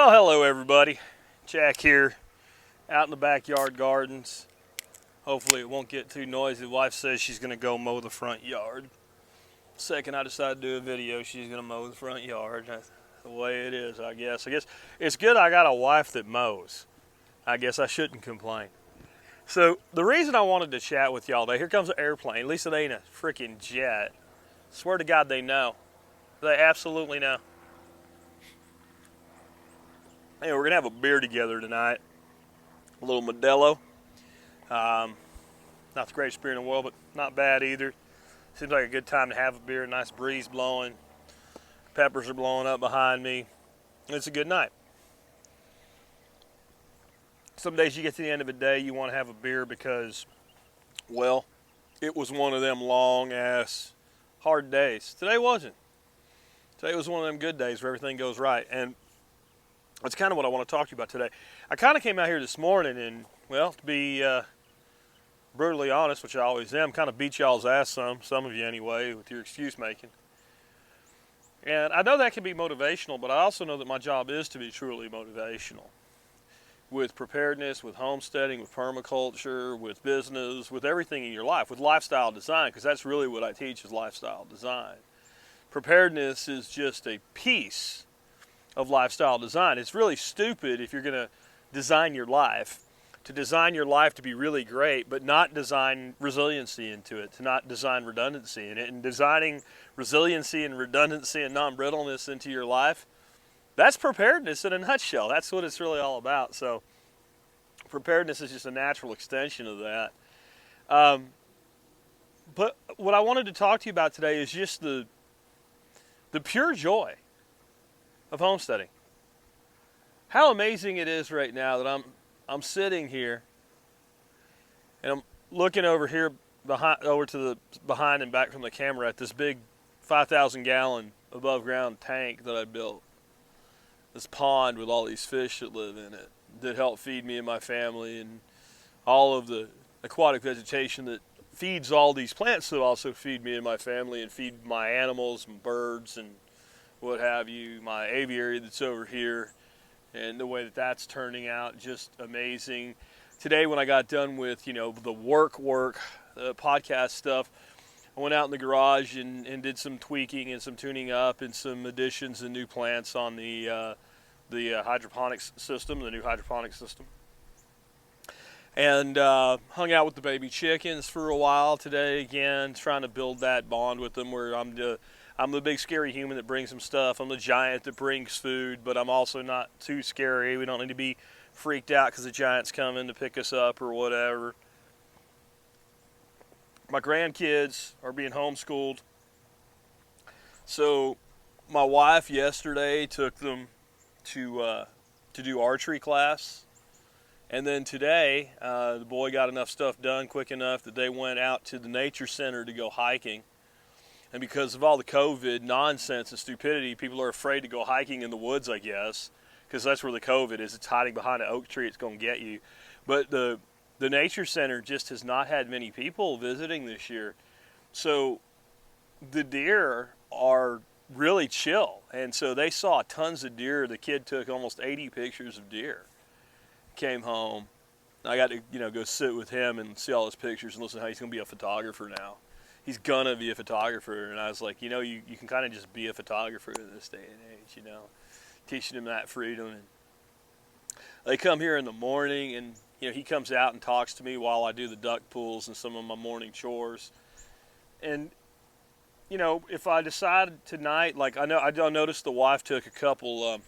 Well, hello everybody. Jack here, out in the backyard gardens. Hopefully it won't get too noisy. The wife says she's gonna go mow the front yard. Second I decide to do a video, she's gonna mow the front yard. That's the way it is, I guess. It's good I got a wife that mows. I guess I shouldn't complain. So the reason I wanted to chat with y'all today, here comes an airplane. At least it ain't a freaking jet. Swear to God they know. They absolutely know. Anyway, we're gonna have a beer together tonight. A little Modelo. Not the greatest beer in the world, but not bad either. Seems like a good time to have a beer. Nice breeze blowing. Peppers are blowing up behind me. It's a good night. Some days you get to the end of the day, you want to have a beer because, well, it was one of them long-ass hard days. Today wasn't. Today was one of them good days where everything goes right. And that's kind of what I want to talk to you about today. I kind of came out here this morning and, well, to be brutally honest, which I always am, kind of beat y'all's ass some of you anyway, with your excuse making. And I know that can be motivational, but I also know that my job is to be truly motivational. With preparedness, with homesteading, with permaculture, with business, with everything in your life, with lifestyle design, because that's really what I teach is lifestyle design. Preparedness is just a piece of lifestyle design. It's really stupid if you're going to design your life to be really great, but not design resiliency into it, to not design redundancy in it. And designing resiliency and redundancy and non-brittleness into your life, that's preparedness in a nutshell. That's what it's really all about. So preparedness is just a natural extension of that. But what I wanted to talk to you about today is just the pure joy of homesteading. How amazing it is right now that I'm sitting here and I'm looking over here over to the behind and back from the camera at this big 5,000 gallon above ground tank that I built. This pond with all these fish that live in it that help feed me and my family, and all of the aquatic vegetation that feeds all these plants that also feed me and my family and feed my animals and birds and what have you, my aviary that's over here, and the way that that's turning out, just amazing. Today when I got done with, the work, podcast stuff, I went out in the garage and did some tweaking and some tuning up and some additions and new plants on the hydroponics system, the new hydroponics system. And hung out with the baby chickens for a while today again, trying to build that bond with them where I'm the big scary human that brings them stuff. I'm the giant that brings food, but I'm also not too scary. We don't need to be freaked out because the giant's coming to pick us up or whatever. My grandkids are being homeschooled. So my wife yesterday took them to do archery class. And then today, the boy got enough stuff done quick enough that they went out to the nature center to go hiking. And because of all the COVID nonsense and stupidity, people are afraid to go hiking in the woods, I guess, because that's where the COVID is. It's hiding behind an oak tree. It's going to get you. But the nature center just has not had many people visiting this year. So the deer are really chill. And so they saw tons of deer. The kid took almost 80 pictures of deer. Came home. I got to, go sit with him and see all his pictures and listen to how he's going to be a photographer now. He's gonna be a photographer, and I was like, you can kind of just be a photographer in this day and age, teaching him that freedom. And they come here in the morning, and he comes out and talks to me while I do the duck pools and some of my morning chores. And if I decide tonight, like I noticed the wife took a couple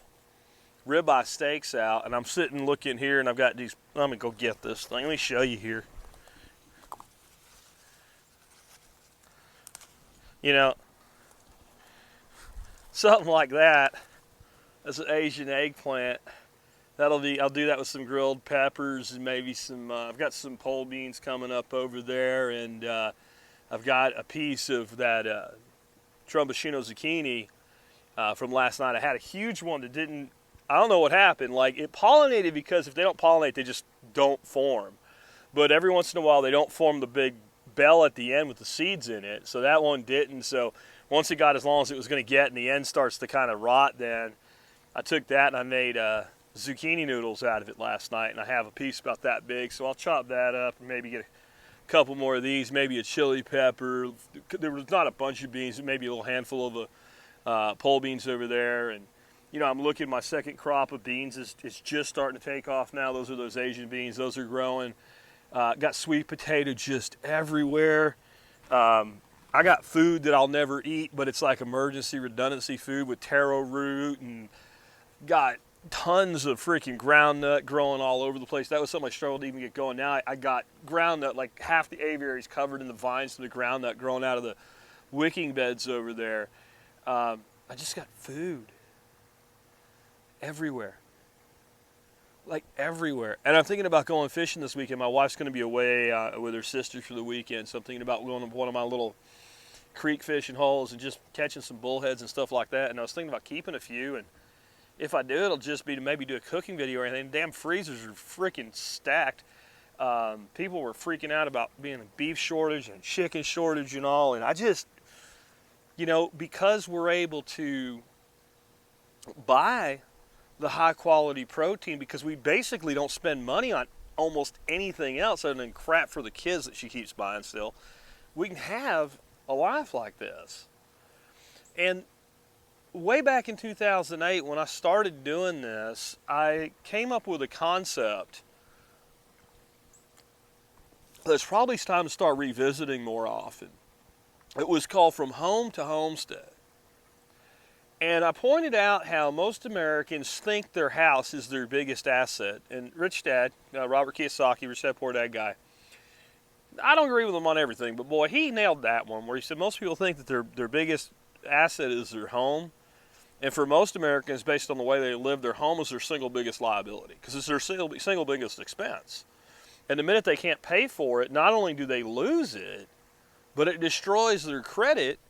ribeye steaks out, and I'm sitting looking here, and I've got these. I'm gonna go get this thing. Let me show you here. Something like that. That's an Asian eggplant. I'll do that with some grilled peppers and maybe some, I've got some pole beans coming up over there, and I've got a piece of that Tromboncino zucchini from last night. I had a huge one that I don't know what happened. Like, it pollinated, because if they don't pollinate, they just don't form. But every once in a while, they don't form the big bell at the end with the seeds in it. So that one didn't. So once it got as long as it was going to get and the end starts to kind of rot, then I took that and I made zucchini noodles out of it last night, and I have a piece about that big, so I'll chop that up and maybe get a couple more of these, maybe a chili pepper. There was not a bunch of beans, maybe a little handful of pole beans over there. And you know, I'm looking, my second crop of beans is just starting to take off now. Those are those Asian beans, those are growing. Got sweet potato just everywhere. I got food that I'll never eat, but it's like emergency redundancy food with taro root, and got tons of freaking ground nut growing all over the place. That was something I struggled to even get going. Now I got ground nut, like half the aviary's covered in the vines of the ground nut growing out of the wicking beds over there. I just got food everywhere. Like everywhere. And I'm thinking about going fishing this weekend. My wife's going to be away with her sister for the weekend, so I'm thinking about going to one of my little creek fishing holes and just catching some bullheads and stuff like that. And I was thinking about keeping a few, and if I do, it'll just be to maybe do a cooking video or anything. Damn freezers are freaking stacked. People were freaking out about being a beef shortage and chicken shortage and all, and I just, you know, because we're able to buy the high quality protein, because we basically don't spend money on almost anything else other than crap for the kids that she keeps buying still, we can have a life like this. And way back in 2008, when I started doing this, I came up with a concept that's probably time to start revisiting more often. It was called From Home to Homestead. And I pointed out how most Americans think their house is their biggest asset. And Rich Dad, Robert Kiyosaki, Rich Dad Poor Dad guy, I don't agree with him on everything, but boy, he nailed that one, where he said most people think that their biggest asset is their home. And for most Americans, based on the way they live, their home is their single biggest liability, because it's their single biggest expense. And the minute they can't pay for it, not only do they lose it, but it destroys their credit,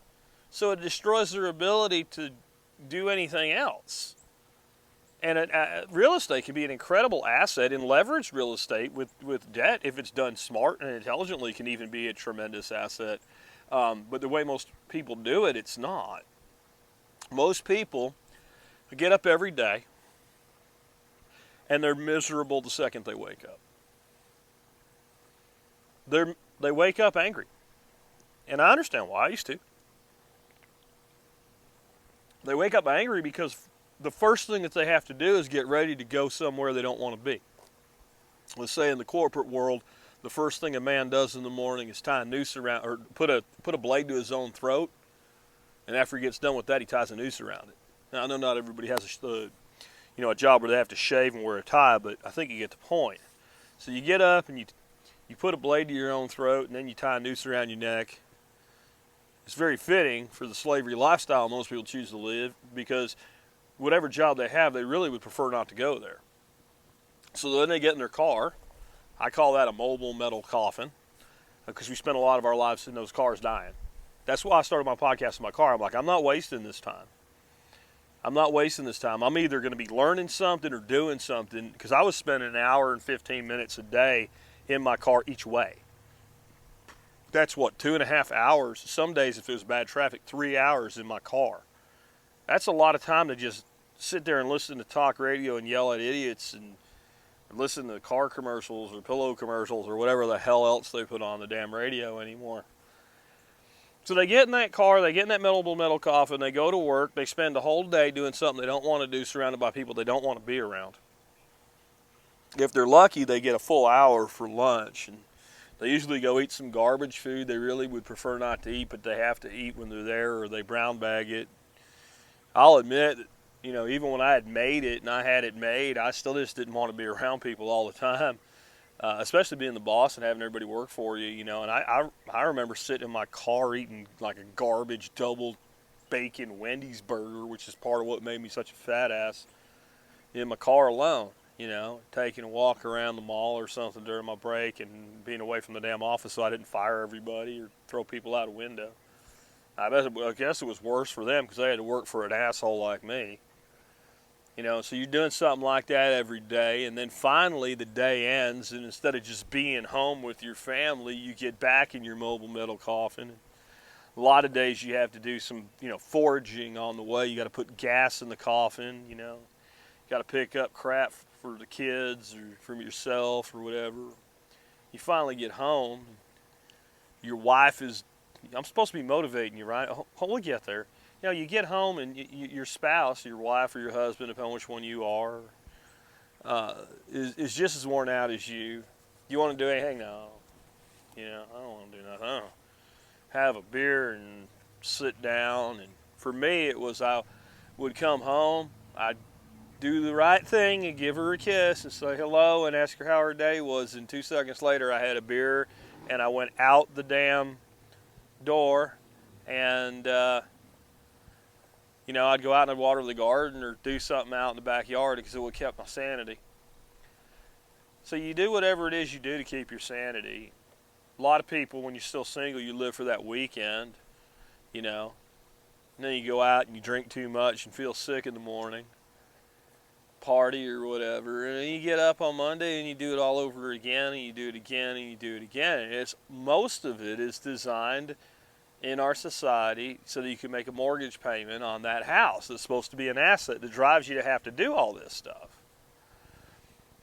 so it destroys their ability to do anything else. And real estate can be an incredible asset, and leveraged real estate with debt, if it's done smart and intelligently, can even be a tremendous asset. But the way most people do it, it's not. Most people get up every day and they're miserable the second they wake up. They wake up angry. And I understand why. I used to. They wake up angry because the first thing that they have to do is get ready to go somewhere they don't want to be. Let's say in the corporate world, the first thing a man does in the morning is tie a noose around, or put a blade to his own throat. And after he gets done with that, he ties a noose around it. Now, I know not everybody has a job where they have to shave and wear a tie, but I think you get the point. So you get up and you put a blade to your own throat, and then you tie a noose around your neck. It's very fitting for the slavery lifestyle most people choose to live, because whatever job they have, they really would prefer not to go there. So then they get in their car. I call that a mobile metal coffin, because we spend a lot of our lives in those cars dying. That's why I started my podcast in my car. I'm like, I'm not wasting this time. I'm not wasting this time. I'm either going to be learning something or doing something, because I was spending an hour and 15 minutes a day in my car each way. That's what, 2.5 hours. Some days, if it was bad traffic, 3 hours in my car. That's a lot of time to just sit there and listen to talk radio and yell at idiots and listen to car commercials or pillow commercials or whatever the hell else they put on the damn radio anymore. So they get in that car, they get in that metal coffin, they go to work, they spend the whole day doing something they don't want to do, surrounded by people they don't want to be around. If they're lucky, they get a full hour for lunch, and they usually go eat some garbage food they really would prefer not to eat, but they have to eat when they're there, or they brown bag it. I'll admit that, even when I had made it and I had it made, I still just didn't want to be around people all the time. Especially being the boss and having everybody work for you, and I remember sitting in my car eating like a garbage double bacon Wendy's burger, which is part of what made me such a fat ass, in my car alone, taking a walk around the mall or something during my break and being away from the damn office so I didn't fire everybody or throw people out a window. I guess it was worse for them because they had to work for an asshole like me. So you're doing something like that every day, and then finally the day ends, and instead of just being home with your family, you get back in your mobile metal coffin. A lot of days you have to do some, foraging on the way. You got to put gas in the coffin, got to pick up crap for the kids or from yourself or whatever. You finally get home. Your wife is, I'm supposed to be motivating you, right? We'll get there. You know, you get home and your spouse, your wife or your husband, depending on which one you are, is just as worn out as you. You want to do anything? No. You know, I don't want to do nothing. I don't have a beer and sit down. And for me, it was I would come home, I'd do the right thing and give her a kiss and say hello and ask her how her day was. And 2 seconds later, I had a beer and I went out the damn door and, you know, I'd go out and I'd water the garden or do something out in the backyard because it would keep my sanity. So you do whatever it is you do to keep your sanity. A lot of people, when you're still single, you live for that weekend, you know. And then you go out and you drink too much and feel sick in the morning, party or whatever. And then you get up on Monday and you do it all over again, and you do it again, and you do it again. And most of it is designed in our society so that you can make a mortgage payment on that house. It's supposed to be an asset that drives you to have to do all this stuff.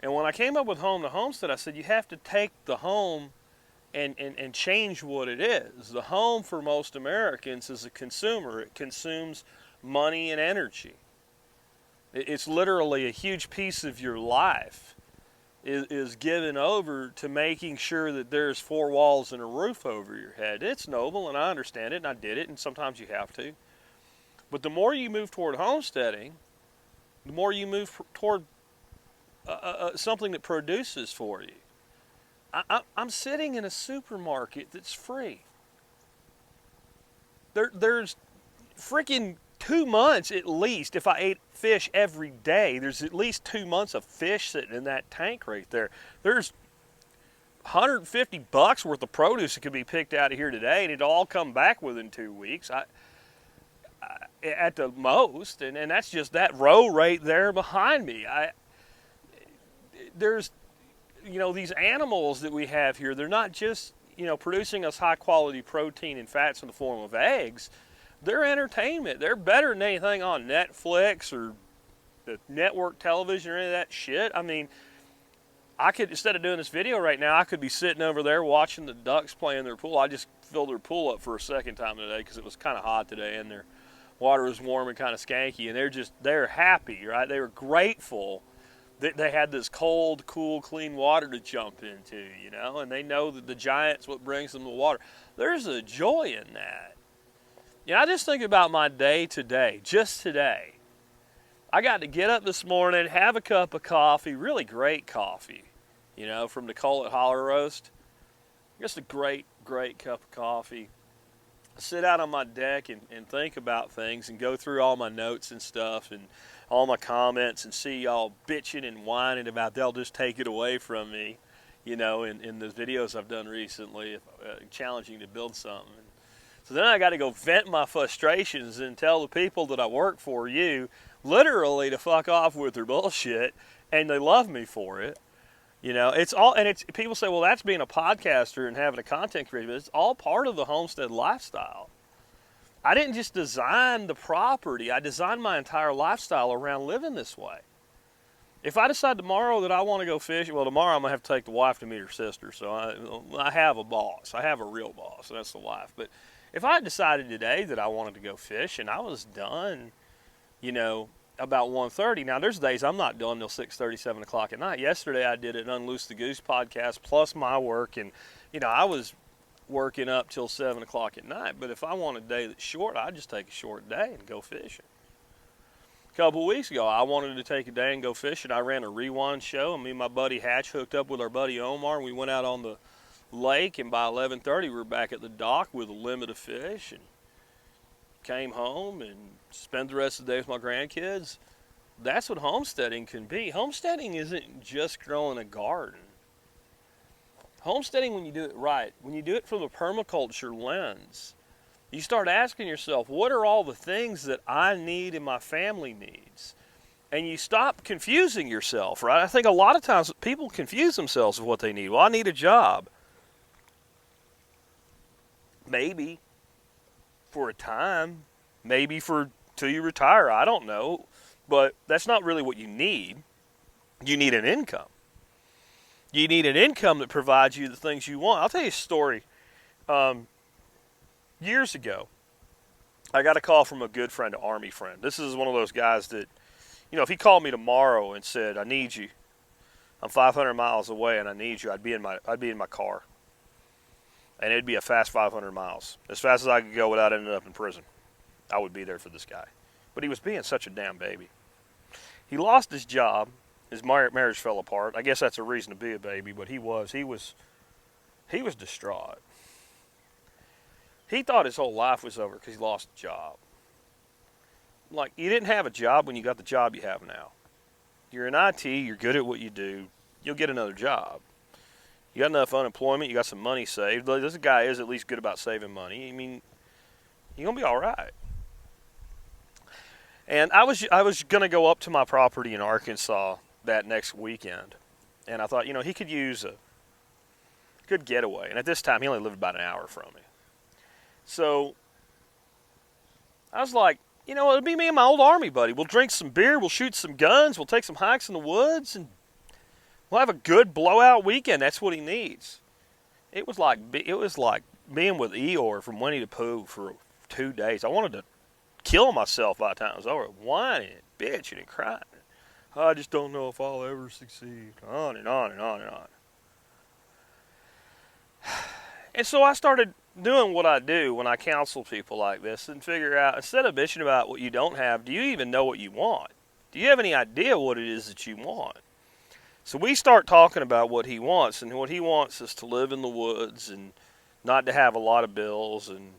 And when I came up with Home to Homestead, I said you have to take the home and change what it is. The home for most Americans is a consumer. It consumes money and energy. It's literally a huge piece of your life is given over to making sure that there's 4 walls and a roof over your head. It's noble, and I understand it, and I did it, and sometimes you have to. But the more you move toward homesteading, the more you move toward something that produces for you. I'm sitting in a supermarket that's free. There's freaking 2 months at least. If I ate fish every day, there's at least 2 months of fish sitting in that tank right there. There's $150 worth of produce that could be picked out of here today, and it'll all come back within 2 weeks. At the most, and that's just that row right there behind me. There's, you know, these animals that we have here, they're not just, you know, producing us high quality protein and fats in the form of eggs. They're entertainment. They're better than anything on Netflix or the network television or any of that shit. I mean, I could, instead of doing this video right now, I could be sitting over there watching the ducks playing their pool. I just filled their pool up for a second time today because it was kind of hot today and their water was warm and kind of skanky, and they're happy, right? They were grateful that they had this cold, cool, clean water to jump into, you know, and they know that the giant's what brings them the water. There's a joy in that. You know, I just think about my day today, just today. I got to get up this morning, have a cup of coffee, really great coffee, you know, from the Call It Holler Roast. Just a great, great cup of coffee. Sit out on my deck and think about things and go through all my notes and stuff and all my comments and see y'all bitching and whining about they'll just take it away from me, you know, in the videos I've done recently, challenging to build something. So then I got to go vent my frustrations and tell the people that I work for, you, literally to fuck off with their bullshit, and they love me for it. You know, it's all, and it's, people say, well, that's being a podcaster and having a content creator, but it's all part of the homestead lifestyle. I didn't just design the property, I designed my entire lifestyle around living this way. If I decide tomorrow that I want to go fishing, well, tomorrow I'm going to have to take the wife to meet her sister, so I have a boss. I have a real boss, and that's the wife. But if I decided today that I wanted to go fish and I was done, you know, about 1:30. Now, there's days I'm not done till 6:30, 7 o'clock at night. Yesterday I did an Unloose the Goose podcast plus my work, and, you know, I was working up till 7 o'clock at night. But if I want a day that's short, I just take a short day and go fishing. A couple of weeks ago, I wanted to take a day and go fishing. I ran a rewind show, and me and my buddy Hatch hooked up with our buddy Omar, and we went out on the lake, and by 11:30 we were back at the dock with a limit of fish, and came home and spent the rest of the day with my grandkids. That's what homesteading can be. Homesteading isn't just growing a garden. Homesteading, when you do it right, when you do it from a permaculture lens, you start asking yourself, what are all the things that I need and my family needs? And you stop confusing yourself, right? I think a lot of times people confuse themselves with what they need. Well, I need a job. Maybe for a time, maybe for till you retire, I don't know. But that's not really what you need. You need an income. You need an income that provides you the things you want. I'll tell you a story. Years ago, I got a call from a good friend, an Army friend. This is one of those guys that, if he called me tomorrow and said, "I need you. I'm 500 miles away and I need you," I'd be in my car. And it'd be a fast 500 miles. As fast as I could go without ending up in prison. I would be there for this guy. But he was being such a damn baby. He lost his job. His marriage fell apart. I guess that's a reason to be a baby, but he was distraught. He thought his whole life was over because he lost a job. Like, you didn't have a job when you got the job you have now. You're in IT, you're good at what you do, you'll get another job. You got enough unemployment, you got some money saved. This guy is at least good about saving money. I mean, you're going to be all right. And I was going to go up to my property in Arkansas that next weekend. And I thought, he could use a good getaway. And at this time, he only lived about an hour from me. So I was like, it'll be me and my old Army buddy. We'll drink some beer, we'll shoot some guns, we'll take some hikes in the woods, and we'll have a good blowout weekend. That's what he needs. It was like being with Eeyore from Winnie the Pooh for 2 days. I wanted to kill myself by the time it was over, whining, bitching, and crying. I just don't know if I'll ever succeed. On and on and on and on. And so I started doing what I do when I counsel people like this and figure out, instead of bitching about what you don't have, do you even know what you want? Do you have any idea what it is that you want? So we start talking about what he wants, and what he wants is to live in the woods and not to have a lot of bills and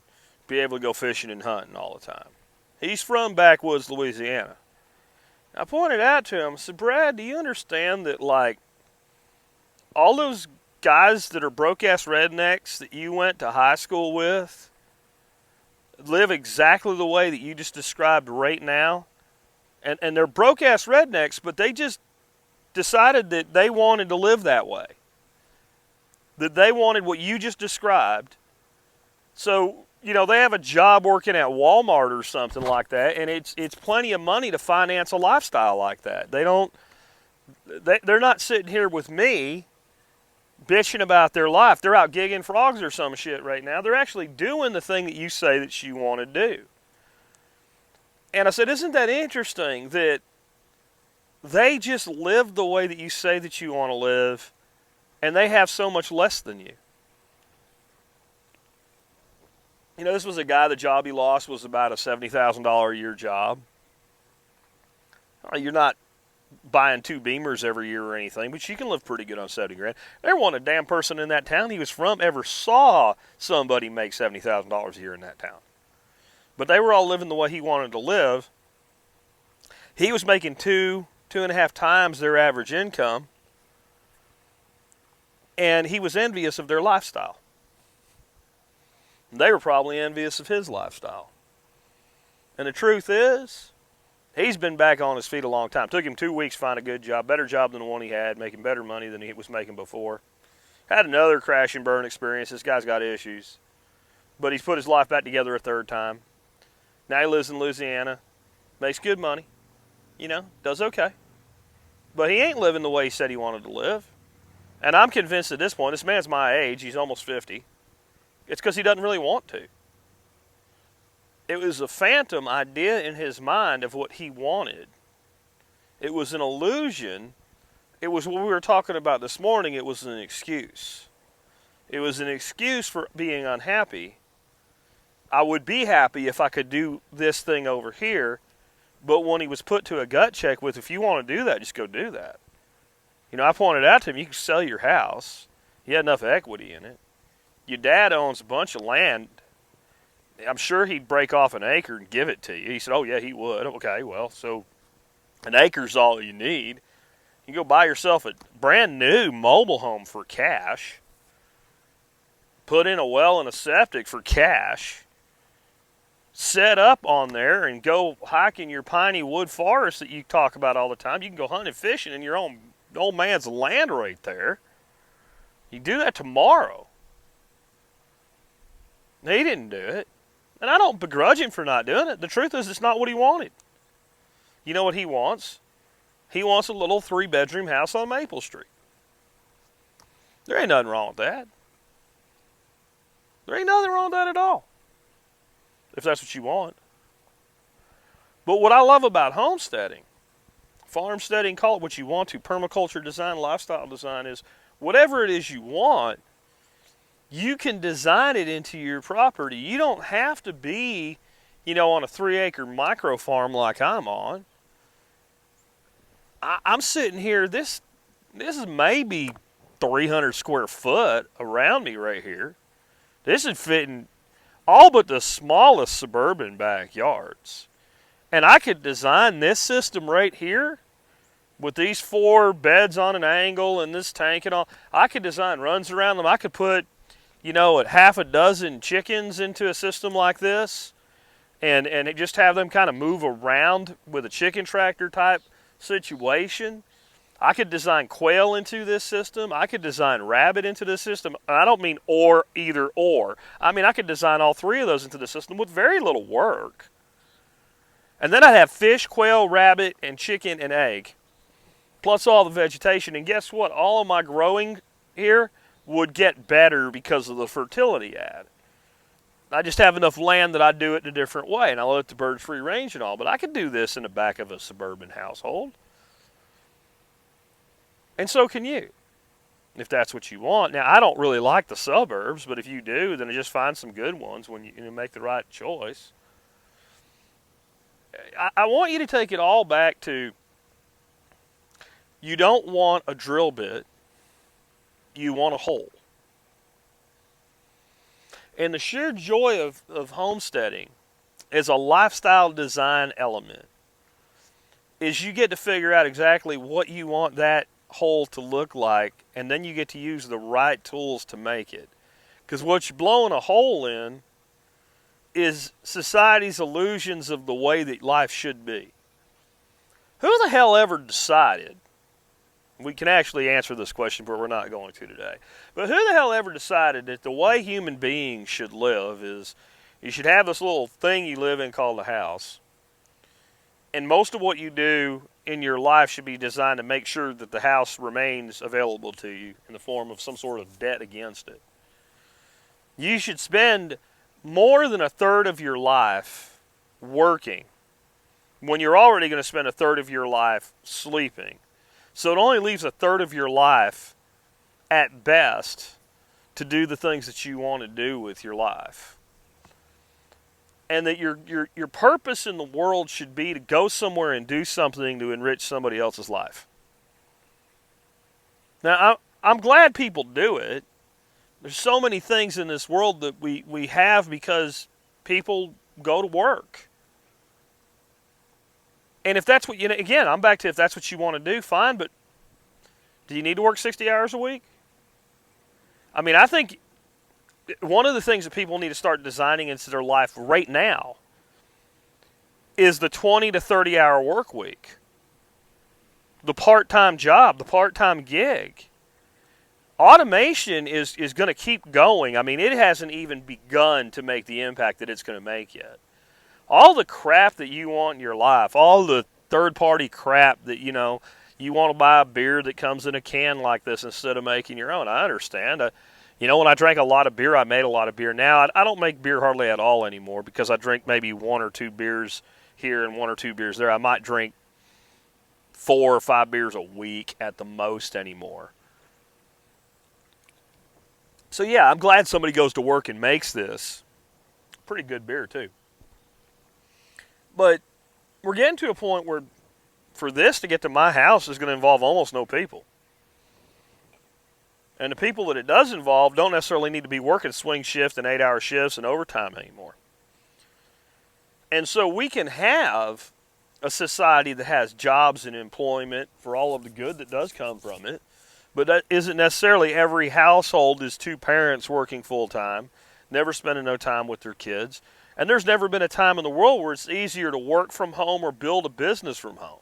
be able to go fishing and hunting all the time. He's from backwoods Louisiana. I pointed out to him, I said, "Brad, do you understand that, like, all those guys that are broke-ass rednecks that you went to high school with live exactly the way that you just described right now? And they're broke-ass rednecks, but they just decided that they wanted to live that way. That they wanted what you just described. So, they have a job working at Walmart or something like that, and it's plenty of money to finance a lifestyle like that. They're not sitting here with me bitching about their life. They're out gigging frogs or some shit right now. They're actually doing the thing that you say that you want to do." And I said, "Isn't that interesting that they just live the way that you say that you want to live, and they have so much less than you?" This was a guy, the job he lost was about a $70,000 a year job. You're not buying 2 Beamers every year or anything, but you can live pretty good on 70 grand. There wasn't a damn person in that town he was from ever saw somebody make $70,000 a year in that town. But they were all living the way he wanted to live. He was making 2.5 times their average income, and he was envious of their lifestyle. They were probably envious of his lifestyle. And the truth is, he's been back on his feet a long time. Took him 2 weeks to find a good job, better job than the one he had, making better money than he was making before. Had another crash and burn experience. This guy's got issues. But he's put his life back together a third time. Now he lives in Louisiana, makes good money, does okay. But he ain't living the way he said he wanted to live. And I'm convinced at this point, this man's my age, he's almost 50. It's because he doesn't really want to. It was a phantom idea in his mind of what he wanted. It was an illusion. It was what we were talking about this morning. It was an excuse. It was an excuse for being unhappy. I would be happy if I could do this thing over here. But when he was put to a gut check with, if you want to do that, just go do that. I pointed out to him, you can sell your house. You had enough equity in it. Your dad owns a bunch of land. I'm sure he'd break off an acre and give it to you. He said, "Oh, yeah, he would." Okay, well, so an acre's all you need. You go buy yourself a brand new mobile home for cash. Put in a well and a septic for cash. Set up on there and go hiking your piney wood forest that you talk about all the time. You can go hunting and fishing in your own old man's land right there. You can do that tomorrow. He didn't do it. And I don't begrudge him for not doing it. The truth is, it's not what he wanted. You know what he wants? He wants a little 3-bedroom house on Maple Street. There ain't nothing wrong with that. There ain't nothing wrong with that at all, if that's what you want. But what I love about homesteading, farmsteading, call it what you want to, permaculture design, lifestyle design, is whatever it is you want, you can design it into your property. You don't have to be, on a 3-acre micro farm like I'm on. I'm sitting here, this is maybe 300 square foot around me right here. This is fitting all but the smallest suburban backyards. And I could design this system right here with these 4 beds on an angle and this tank and all. I could design runs around them. I could put, a half a dozen chickens into a system like this and just have them kind of move around with a chicken tractor type situation. I could design quail into this system. I could design rabbit into this system. And I don't mean either or. I mean, I could design all 3 of those into the system with very little work. And then I'd have fish, quail, rabbit, and chicken and egg, plus all the vegetation. And guess what? All of my growing here would get better because of the fertility add. I just have enough land that I do it in a different way, and I let the birds free range and all. But I could do this in the back of a suburban household. And so can you, if that's what you want. Now, I don't really like the suburbs, but if you do, then just find some good ones when you make the right choice. I want you to take it all back to, you don't want a drill bit, you want a hole. And the sheer joy of homesteading is a lifestyle design element. Is you get to figure out exactly what you want that hole to look like, and then you get to use the right tools to make it. Because what you're blowing a hole in is society's illusions of the way that life should be. Who the hell ever decided? We can actually answer this question, but we're not going to today. But who the hell ever decided that the way human beings should live is you should have this little thing you live in called a house, and most of what you do in your life should be designed to make sure that the house remains available to you in the form of some sort of debt against it. You should spend more than a third of your life working when you're already going to spend a third of your life sleeping. So it only leaves a third of your life at best to do the things that you want to do with your life. And that your purpose in the world should be to go somewhere and do something to enrich somebody else's life. Now, I'm glad people do it. There's so many things in this world that we have because people go to work. And if that's what, again, I'm back to if that's what you want to do, fine, but do you need to work 60 hours a week? I mean, I think one of the things that people need to start designing into their life right now is the 20 to 30 hour work week. The part-time job, the part-time gig. Automation is going to keep going. I mean, it hasn't even begun to make the impact that it's going to make yet. All the crap that you want in your life, all the third-party crap that, you want to buy a beer that comes in a can like this instead of making your own. I understand. When I drank a lot of beer, I made a lot of beer. Now, I don't make beer hardly at all anymore because I drink maybe 1 or 2 beers here and 1 or 2 beers there. I might drink 4 or 5 beers a week at the most anymore. So, yeah, I'm glad somebody goes to work and makes this. Pretty good beer, too. But we're getting to a point where for this to get to my house is going to involve almost no people. And the people that it does involve don't necessarily need to be working swing shift and 8-hour shifts and overtime anymore. And so we can have a society that has jobs and employment for all of the good that does come from it. But that isn't necessarily every household is 2 parents working full-time, never spending no time with their kids. And there's never been a time in the world where it's easier to work from home or build a business from home.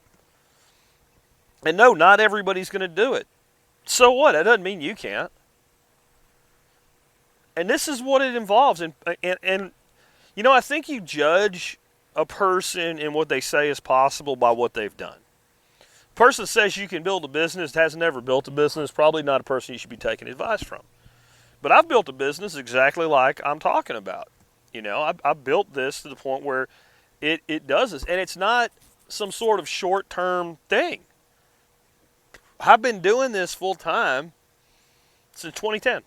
And no, not everybody's going to do it. So what? That doesn't mean you can't. And this is what it involves. And I think you judge a person and what they say is possible by what they've done. A person says you can build a business, has never built a business, probably not a person you should be taking advice from. But I've built a business exactly like I'm talking about. You know, I built this to the point where it does this. And it's not some sort of short-term thing. I've been doing this full-time since 2010.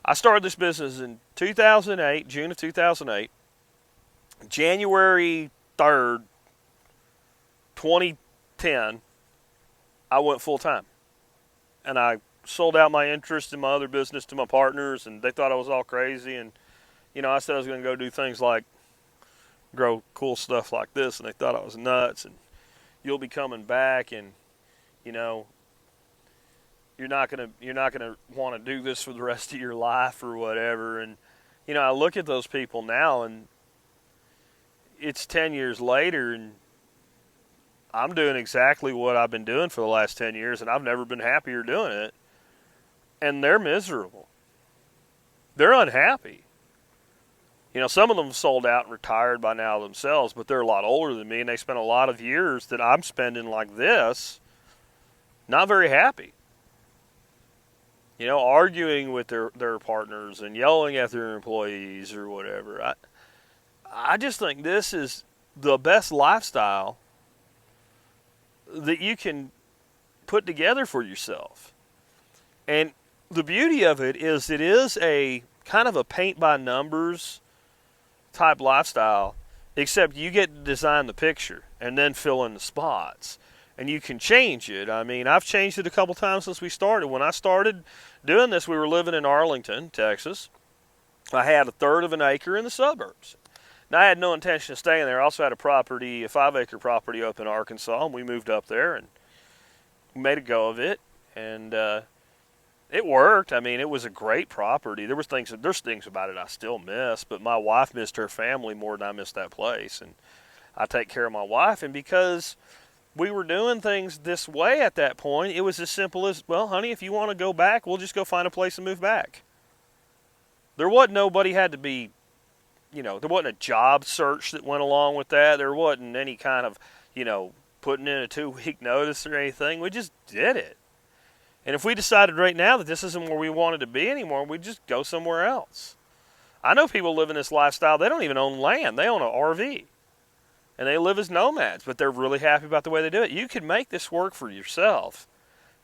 I started this business in 2008, June of 2008. January 3rd, 2010, I went full-time. And I sold out my interest in my other business to my partners, and they thought I was all crazy. And, you know, I said I was going to go do things like grow cool stuff like this, and they thought I was nuts. And you'll be coming back, and, you know, you're not gonna want to do this for the rest of your life or whatever. And, you know, I look at those people now, and it's 10 years later, and I'm doing exactly what I've been doing for the last 10 years, and I've never been happier doing it. And they're miserable. They're unhappy. You know, some of them sold out and retired by now themselves, but they're a lot older than me, and they spent a lot of years that I'm spending like this, not very happy. You know, arguing with their partners and yelling at their employees or whatever. I just think this is the best lifestyle that you can put together for yourself. And the beauty of it is a kind of a paint by numbers type lifestyle, except you get to design the picture and then fill in the spots. And you can change it. I mean, I've changed it a couple times since we started. When I started doing this, we were living in Arlington, Texas. I had 1/3 of an acre in the suburbs. Now, I had no intention of staying there. I also had a 5-acre property up in Arkansas, and we moved up there and made a go of it. And it worked. I mean, it was a great property. There's things about it I still miss, but my wife missed her family more than I missed that place. And I take care of my wife, and because we were doing things this way at that point, it was as simple as, well, honey, if you want to go back, we'll just go find a place and move back. Nobody had to be, you know, there wasn't a job search that went along with that. There wasn't any kind of, you know, putting in a 2-week notice or anything. We just did it. And if we decided right now that this isn't where we wanted to be anymore, we'd just go somewhere else. I know people live in this lifestyle. They don't even own land. They own an RV. And they live as nomads, but they're really happy about the way they do it. You can make this work for yourself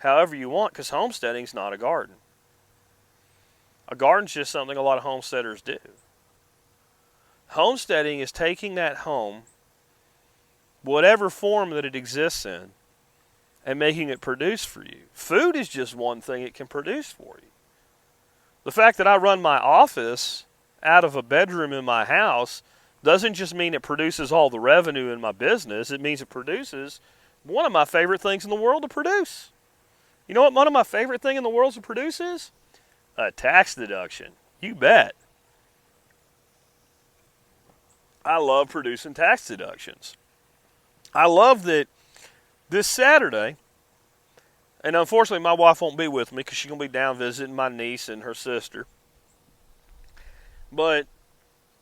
however you want, because homesteading's not a garden. A garden's just something a lot of homesteaders do. Homesteading is taking that home, whatever form that it exists in, and making it produce for you. Food is just one thing it can produce for you. The fact that I run my office out of a bedroom in my house doesn't just mean it produces all the revenue in my business. It means it produces one of my favorite things in the world to produce. You know what one of my favorite things in the world to produce is? A tax deduction. You bet. I love producing tax deductions. I love that this Saturday, and unfortunately my wife won't be with me because she's going to be down visiting my niece and her sister. But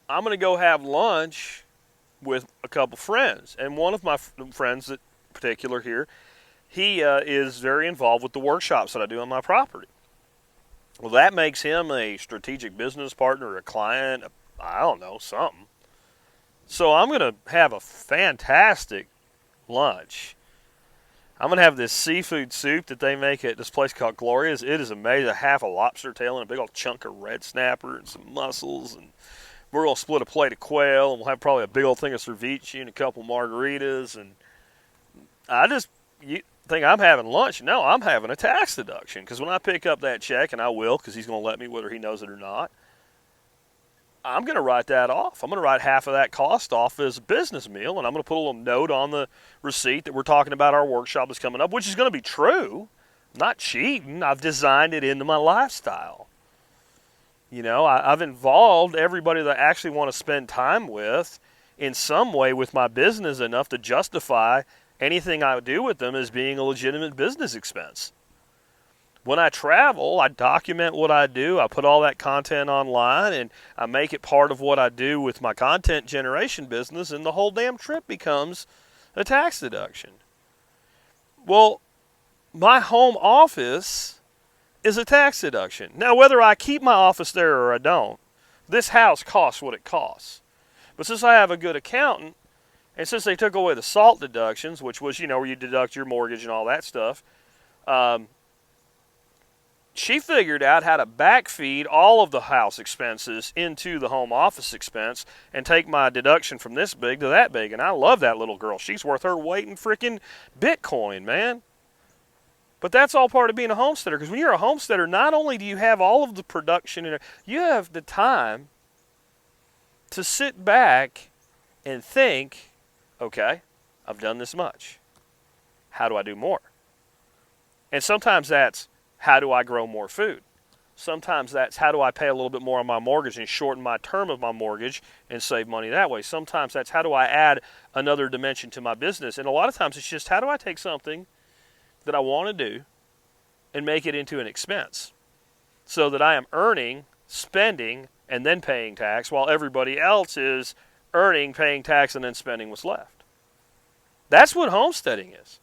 I'm going to go have lunch with a couple friends. And one of my friends in particular here, he is very involved with the workshops that I do on my property. Well, that makes him a strategic business partner, a client, I don't know, something. So I'm going to have a fantastic lunch. I'm going to have this seafood soup that they make at this place called Gloria's. It is amazing. Half a lobster tail and a big old chunk of red snapper and some mussels, and we're going to split a plate of quail, and we'll have probably a big old thing of ceviche and a couple margaritas. And you think I'm having lunch? No, I'm having a tax deduction. Because when I pick up that check, and I will, because he's going to let me whether he knows it or not, I'm going to write that off. I'm going to write half of that cost off as a business meal, and I'm going to put a little note on the receipt that we're talking about our workshop that's coming up, which is going to be true. I'm not cheating. I've designed it into my lifestyle. You know, I've involved everybody that I actually want to spend time with in some way with my business enough to justify anything I do with them as being a legitimate business expense. When I travel, I document what I do. I put all that content online, and I make it part of what I do with my content generation business, and the whole damn trip becomes a tax deduction. Well, my home office is a tax deduction. Now, whether I keep my office there or I don't, this house costs what it costs. But since I have a good accountant, and since they took away the SALT deductions, which was, where you deduct your mortgage and all that stuff, she figured out how to backfeed all of the house expenses into the home office expense and take my deduction from this big to that big. And I love that little girl. She's worth her weight in freaking Bitcoin, man. But that's all part of being a homesteader, because when you're a homesteader, not only do you have all of the production, you have the time to sit back and think, okay, I've done this much. How do I do more? And sometimes that's, how do I grow more food? Sometimes that's, how do I pay a little bit more on my mortgage and shorten my term of my mortgage and save money that way? Sometimes that's, how do I add another dimension to my business? And a lot of times it's just, how do I take something that I want to do and make it into an expense so that I am earning, spending, and then paying tax, while everybody else is earning, paying tax, and then spending what's left. That's what homesteading is.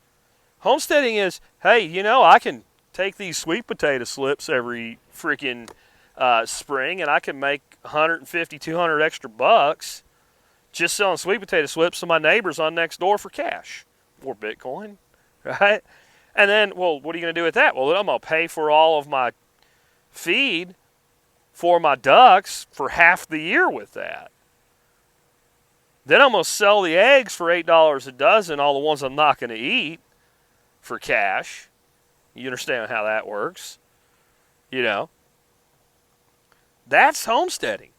Homesteading is, hey, I can take these sweet potato slips every freaking spring, and I can make 150, 200 extra bucks just selling sweet potato slips to my neighbors on next door for cash or Bitcoin, right? And then, well, what are you going to do with that? Well, I'm going to pay for all of my feed for my ducks for half the year with that. Then I'm going to sell the eggs for $8 a dozen, all the ones I'm not going to eat, for cash. You understand how that works? That's homesteading.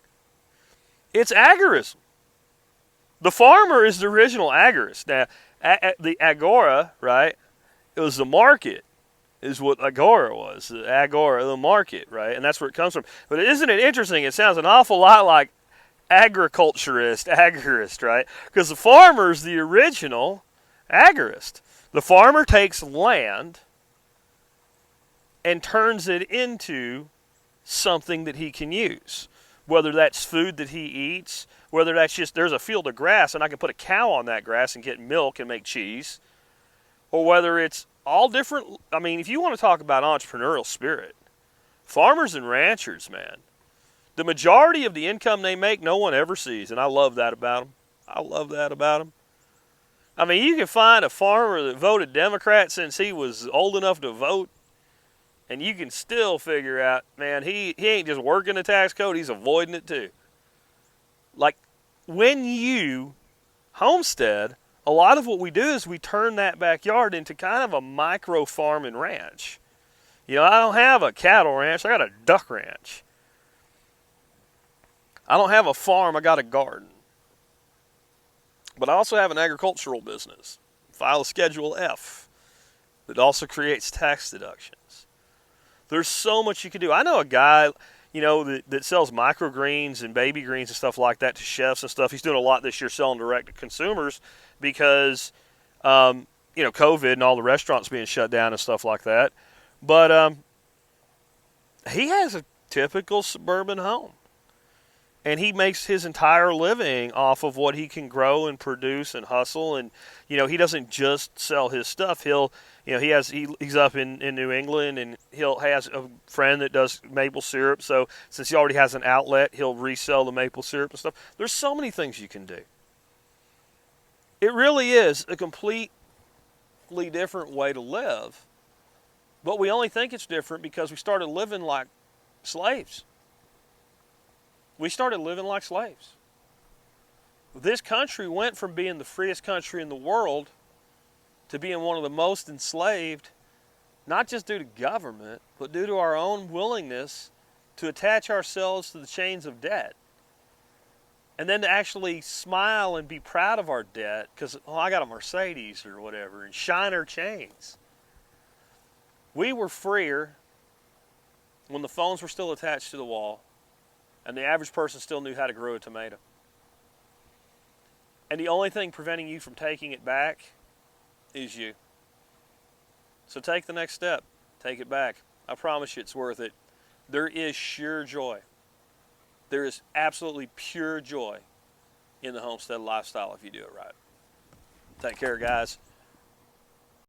It's agorism. The farmer is the original agorist. Now, the agora, right, it was the market, is what agora was. The agora, the market, right? And that's where it comes from. But isn't it interesting? It sounds an awful lot like agorist, right? Because the farmer is the original agorist. The farmer takes land and turns it into something that he can use. Whether that's food that he eats, whether that's just, there's a field of grass and I can put a cow on that grass and get milk and make cheese, or whether it's all different. I mean, if you want to talk about entrepreneurial spirit, farmers and ranchers, man, the majority of the income they make, no one ever sees, and I love that about them. I love that about them. I mean, you can find a farmer that voted Democrat since he was old enough to vote, and you can still figure out, man, he ain't just working the tax code, he's avoiding it too. Like, when you homestead, a lot of what we do is we turn that backyard into kind of a micro farm and ranch. I don't have a cattle ranch, I got a duck ranch. I don't have a farm, I got a garden. But I also have an agricultural business. File a Schedule F that also creates tax deductions. There's so much you can do. I know a guy, that sells microgreens and baby greens and stuff like that to chefs and stuff. He's doing a lot this year selling direct to consumers because, COVID and all the restaurants being shut down and stuff like that. But he has a typical suburban home. And he makes his entire living off of what he can grow and produce and hustle. And, he doesn't just sell his stuff. He's up in New England, and has a friend that does maple syrup. So since he already has an outlet, he'll resell the maple syrup and stuff. There's so many things you can do. It really is a completely different way to live. But we only think it's different because we started living like slaves. We started living like slaves. This country went from being the freest country in the world to being one of the most enslaved, not just due to government, but due to our own willingness to attach ourselves to the chains of debt. And then to actually smile and be proud of our debt because, I got a Mercedes or whatever, and shine our chains. We were freer when the phones were still attached to the wall, and the average person still knew how to grow a tomato. And the only thing preventing you from taking it back is you. So take the next step. Take it back. I promise you it's worth it. There is sheer joy. There is absolutely pure joy in the homestead lifestyle if you do it right. Take care, guys.